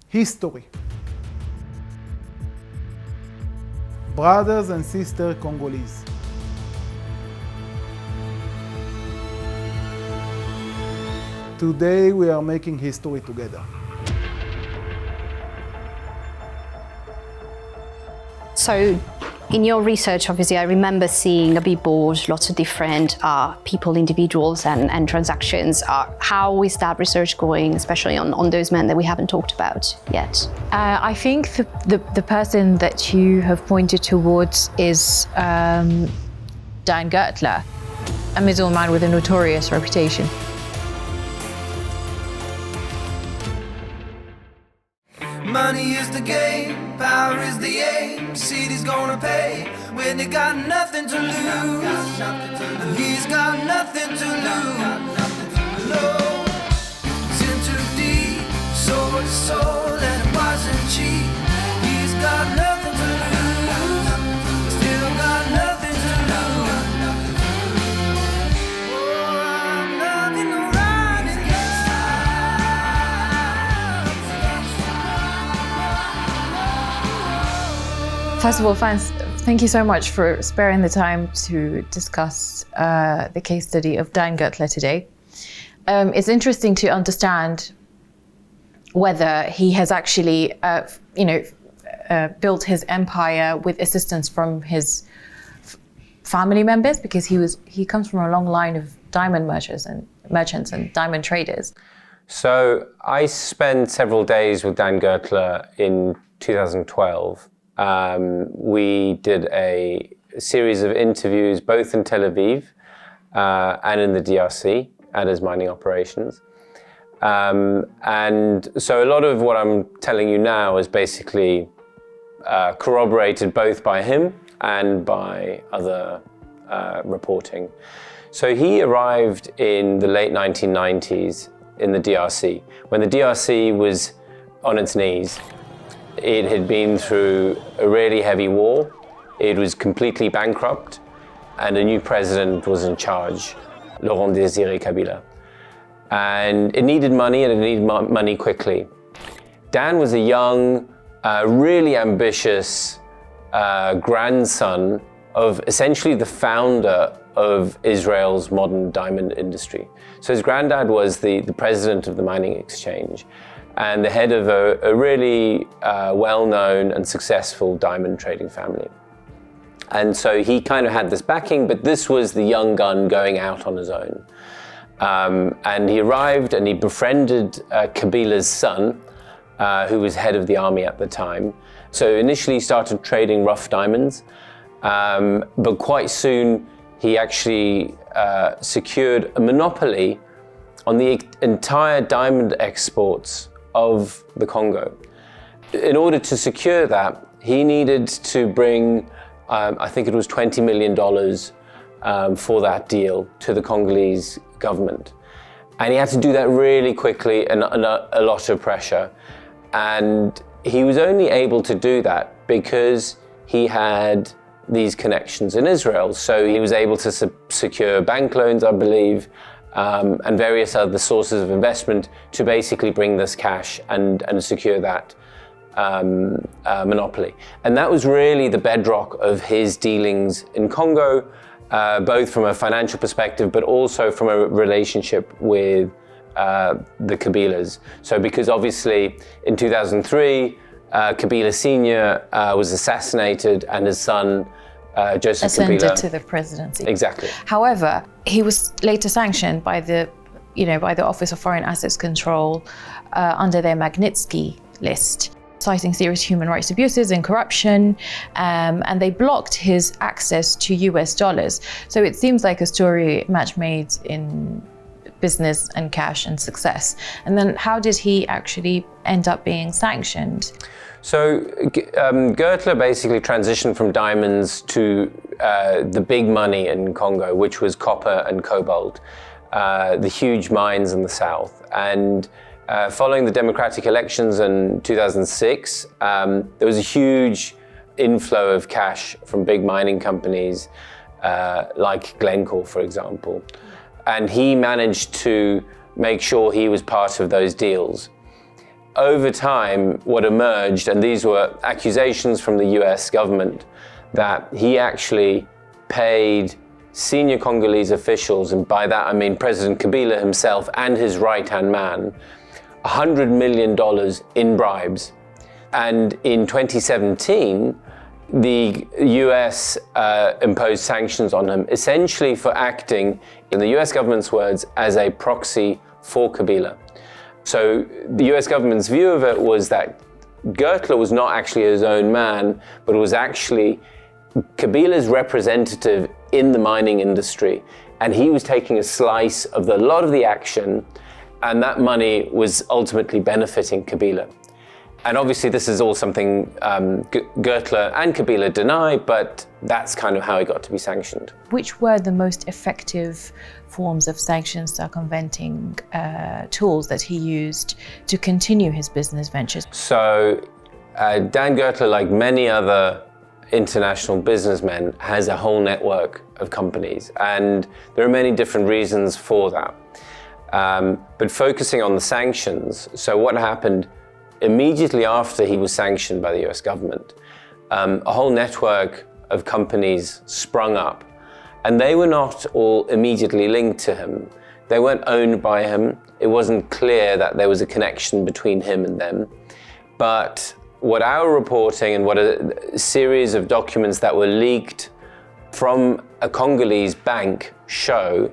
History. Brothers and sisters Congolese. Today we are making history together. So, in your research, obviously, I remember seeing a big board, lots of different people, individuals, and transactions. How is that research going, especially on those men that we haven't talked about yet? I think the person that you have pointed towards is Dan Gertler, a middleman with a notorious reputation. Money is the game, power is the aim. City's gonna pay when they got nothing to lose. He's got nothing to lose. No, it's in too deep, soul to soul, and it wasn't cheap. He's got nothing to lose, still got nothing to lose. Oh, I'm nothing to run against time. First of all, fans, thank you so much for sparing the time to discuss the case study of Dan Gertler today. It's interesting to understand whether he has actually, built his empire with assistance from his family members, because he comes from a long line of diamond merchants and diamond traders. So I spent several days with Dan Gertler in 2012. We did a series of interviews both in Tel Aviv and in the DRC at his mining operations. And so a lot of what I'm telling you now is basically corroborated both by him and by other reporting. So he arrived in the late 1990s in the DRC, when the DRC was on its knees. It had been through a really heavy war. It was completely bankrupt, and a new president was in charge, President Kabila. And it needed money, and it needed money quickly. Dan was a young, really ambitious grandson of essentially the founder of Israel's modern diamond industry. So his granddad was the president of the mining exchange and the head of a really well-known and successful diamond trading family. And so he kind of had this backing, but this was the young gun going out on his own. And he arrived and he befriended Kabila's son, who was head of the army at the time. So initially he started trading rough diamonds, but quite soon he actually secured a monopoly on the entire diamond exports of the Congo. In order to secure that, he needed to bring, I think it was $20 million for that deal to the Congolese government. And he had to do that really quickly and under a lot of pressure. And he was only able to do that because he had these connections in Israel. So he was able to secure bank loans, I believe, and various other sources of investment to basically bring this cash and secure that monopoly. And that was really the bedrock of his dealings in Congo, both from a financial perspective, but also from a relationship with the Kabilas. So because obviously in 2003, Kabila Sr. Was assassinated and his son, Joseph Ascended Kabila to the presidency. Exactly. However, he was later sanctioned by the Office of Foreign Assets Control under their Magnitsky list, citing serious human rights abuses and corruption, and they blocked his access to US dollars. So it seems like a story match made in business and cash and success. And then how did he actually end up being sanctioned? So Gertler basically transitioned from diamonds to the big money in Congo, which was copper and cobalt, the huge mines in the south. And following the democratic elections in 2006, there was a huge inflow of cash from big mining companies like Glencore, for example. And he managed to make sure he was part of those deals. over time, what emerged, and these were accusations from the US government, that he actually paid senior Congolese officials, and by that I mean President Kabila himself and his right-hand man, $100 million in bribes. And in 2017, the US imposed sanctions on him, essentially for acting, in the US government's words, as a proxy for Kabila. So the US government's view of it was that Gertler was not actually his own man, but was actually Kabila's representative in the mining industry. And he was taking a slice of a lot of the action, and that money was ultimately benefiting Kabila. And obviously this is all something Gertler and Kabila deny, but that's kind of how he got to be sanctioned. Which were the most effective forms of sanctions circumventing tools that he used to continue his business ventures? So Dan Gertler, like many other international businessmen, has a whole network of companies, and there are many different reasons for that. But focusing on the sanctions, so what happened immediately after he was sanctioned by the US government, a whole network of companies sprung up, and they were not all immediately linked to him. They weren't owned by him. It wasn't clear that there was a connection between him and them. But what our reporting and what a series of documents that were leaked from a Congolese bank show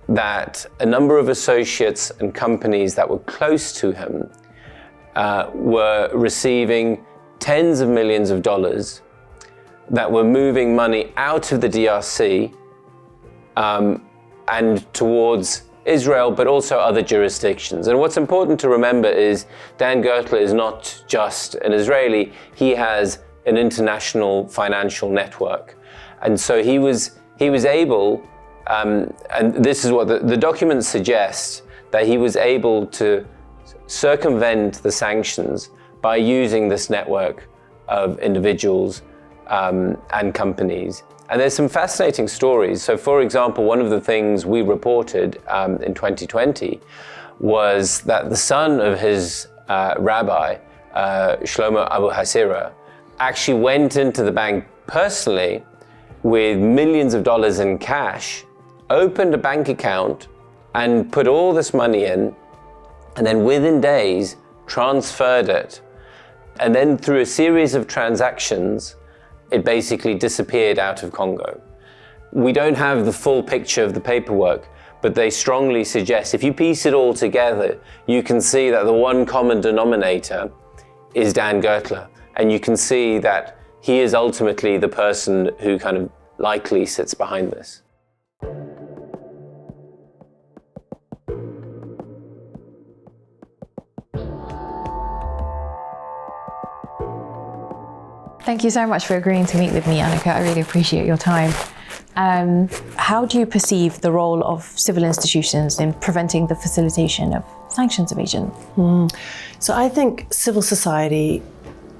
that a number of associates and companies that were close to him were receiving tens of millions of dollars, that were moving money out of the DRC and towards Israel, but also other jurisdictions. And what's important to remember is Dan Gertler is not just an Israeli, he has an international financial network. And so he was able, and this is what the documents suggest, that he was able to circumvent the sanctions by using this network of individuals and companies. And there's some fascinating stories. So for example, one of the things we reported in 2020 was that the son of his rabbi, Shlomo Abu Hasira, actually went into the bank personally with millions of dollars in cash, opened a bank account and put all this money in, and then within days transferred it. And then through a series of transactions, it basically disappeared out of Congo. We don't have the full picture of the paperwork, but they strongly suggest, if you piece it all together, you can see that the one common denominator is Dan Gertler. And you can see that he is ultimately the person who kind of likely sits behind this. Thank you so much for agreeing to meet with me, Annika. I really appreciate your time. How do you perceive the role of civil institutions in preventing the facilitation of sanctions evasion? So I think civil society,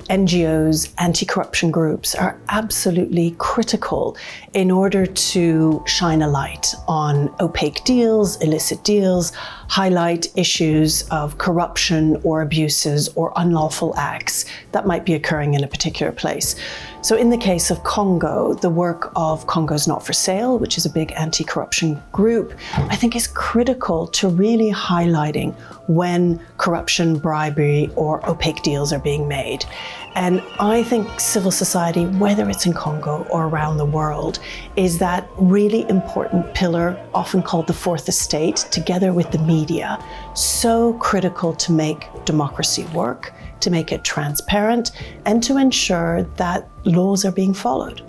NGOs, anti-corruption groups are absolutely critical in order to shine a light on opaque deals, illicit deals, highlight issues of corruption or abuses or unlawful acts that might be occurring in a particular place. So in the case of Congo, the work of Congo's Not for Sale, which is a big anti-corruption group, I think is critical to really highlighting when corruption, bribery, or opaque deals are being made. And I think civil society, whether it's in Congo or around the world, is that really important pillar, often called the fourth estate, together with the media, so critical to make democracy work, to make it transparent, and to ensure that laws are being followed.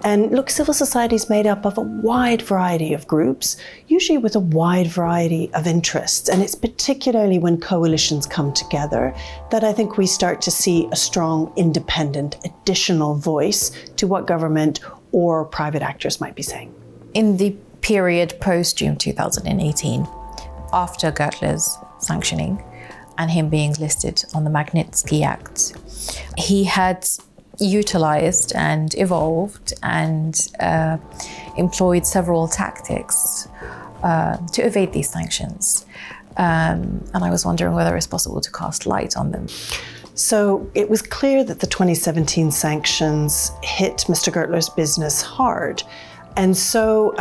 And look, civil society is made up of a wide variety of groups, usually with a wide variety of interests. And it's particularly when coalitions come together that I think we start to see a strong, independent, additional voice to what government or private actors might be saying. In the period post-June 2018, after Gertler's sanctioning and him being listed on the Magnitsky Act, he had utilized and evolved and employed several tactics to evade these sanctions. And I was wondering whether it's possible to cast light on them. So it was clear that the 2017 sanctions hit Mr. Gertler's business hard. And so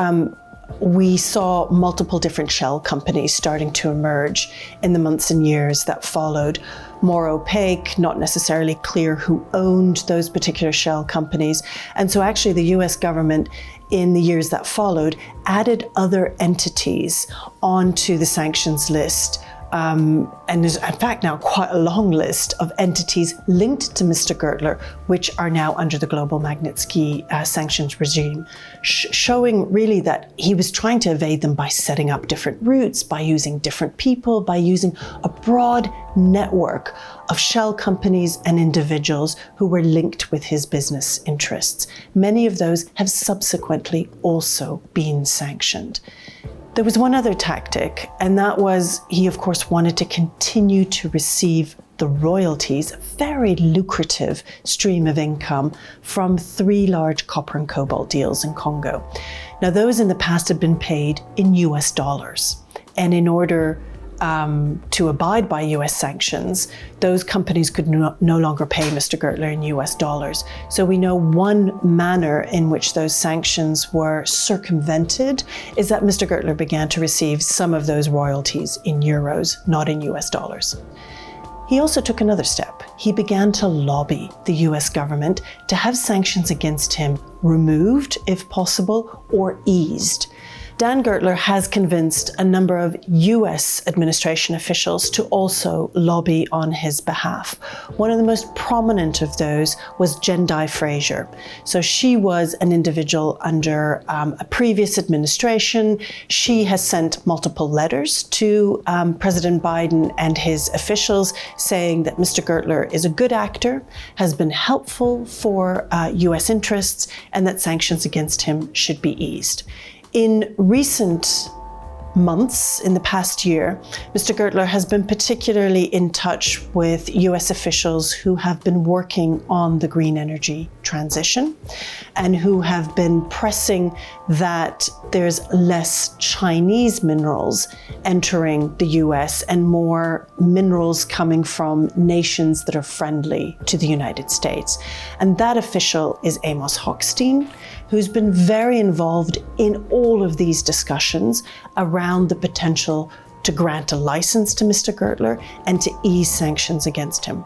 we saw multiple different shell companies starting to emerge in the months and years that followed. More opaque, not necessarily clear who owned those particular shell companies. And so actually the US government in the years that followed added other entities onto the sanctions list. And there's in fact now quite a long list of entities linked to Mr. Gertler, which are now under the global Magnitsky sanctions regime, showing really that he was trying to evade them by setting up different routes, by using different people, by using a broad network of shell companies and individuals who were linked with his business interests. Many of those have subsequently also been sanctioned. There was one other tactic, and that was he, of course, wanted to continue to receive the royalties, a very lucrative stream of income from 3 large copper and cobalt deals in Congo. Now, those in the past had been paid in US dollars, and in order to abide by US sanctions, those companies could no longer pay Mr. Gertler in US dollars. So we know one manner in which those sanctions were circumvented is that Mr. Gertler began to receive some of those royalties in euros, not in US dollars. He also took another step. He began to lobby the US government to have sanctions against him removed, if possible, or eased. Dan Gertler has convinced a number of US administration officials to also lobby on his behalf. One of the most prominent of those was Jendai Fraser. So she was an individual under a previous administration. She has sent multiple letters to President Biden and his officials saying that Mr. Gertler is a good actor, has been helpful for US interests, and that sanctions against him should be eased. In recent months, in the past year, Mr. Gertler has been particularly in touch with US officials who have been working on the green energy transition and who have been pressing that there's less Chinese minerals entering the US and more minerals coming from nations that are friendly to the United States. And that official is Amos Hochstein, who's been very involved in all of these discussions around the potential to grant a license to Mr. Gertler and to ease sanctions against him.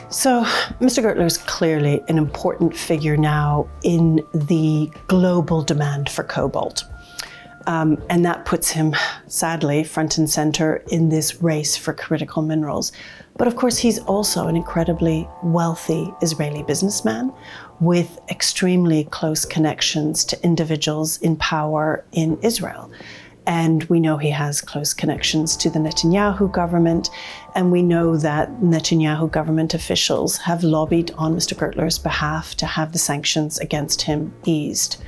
So Mr. Gertler is clearly an important figure now in the global demand for cobalt. And that puts him, sadly, front and center in this race for critical minerals. But of course, he's also an incredibly wealthy Israeli businessman with extremely close connections to individuals in power in Israel. And we know he has close connections to the Netanyahu government. And we know that Netanyahu government officials have lobbied on Mr. Gertler's behalf to have the sanctions against him eased.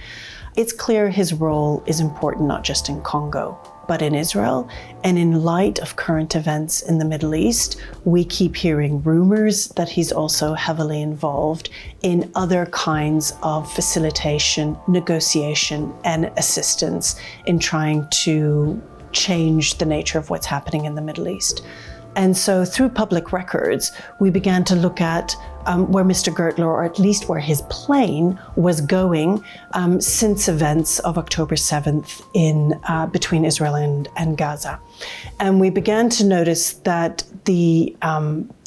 It's clear his role is important not just in Congo, but in Israel. And in light of current events in the Middle East, we keep hearing rumors that he's also heavily involved in other kinds of facilitation, negotiation, and assistance in trying to change the nature of what's happening in the Middle East. And so through public records, we began to look at where Mr. Gertler, or at least where his plane was going since events of October 7th in between Israel and Gaza. And we began to notice that the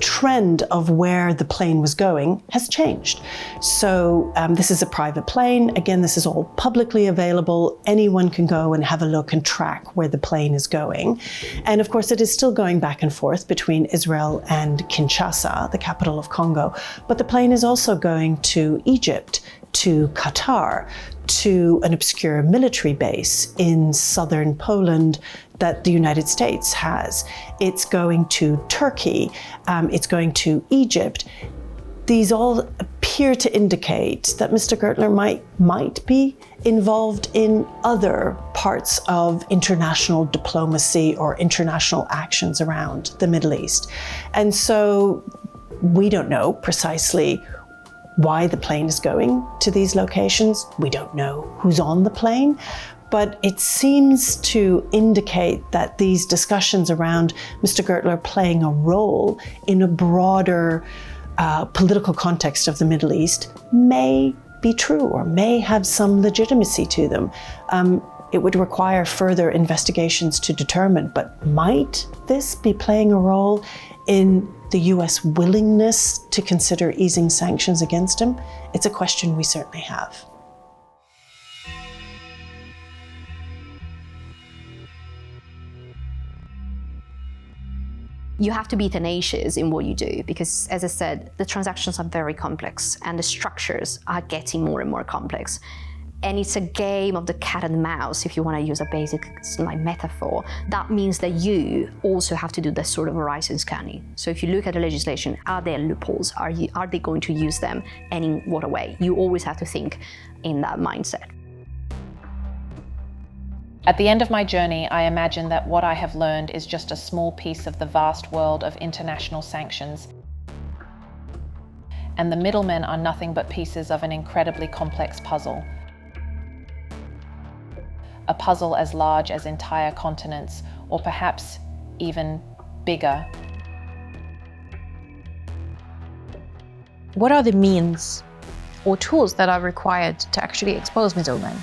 trend of where the plane was going has changed. So this is a private plane. Again, this is all publicly available. Anyone can go and have a look and track where the plane is going. And of course, it is still going back and forth between Israel and Kinshasa, the capital of Congo. But the plane is also going to Egypt, to Qatar, to an obscure military base in southern Poland that the United States has. It's going to Turkey, it's going to Egypt. These all appear to indicate that Mr. Gertler might be involved in other parts of international diplomacy or international actions around the Middle East. And so we don't know precisely why the plane is going to these locations. We don't know who's on the plane. But it seems to indicate that these discussions around Mr. Gertler playing a role in a broader political context of the Middle East may be true or may have some legitimacy to them. It would require further investigations to determine, but might this be playing a role in the US willingness to consider easing sanctions against him? It's a question we certainly have. You have to be tenacious in what you do because, as I said, the transactions are very complex and the structures are getting more and more complex. And it's a game of the cat and mouse, if you want to use a basic metaphor. That means that you also have to do this sort of horizon scanning. So if you look at the legislation, are there loopholes? Are they going to use them, and in what way? You always have to think in that mindset. At the end of my journey, I imagine that what I have learned is just a small piece of the vast world of international sanctions. And the middlemen are nothing but pieces of an incredibly complex puzzle. A puzzle as large as entire continents, or perhaps even bigger. What are the means or tools that are required to actually expose middlemen?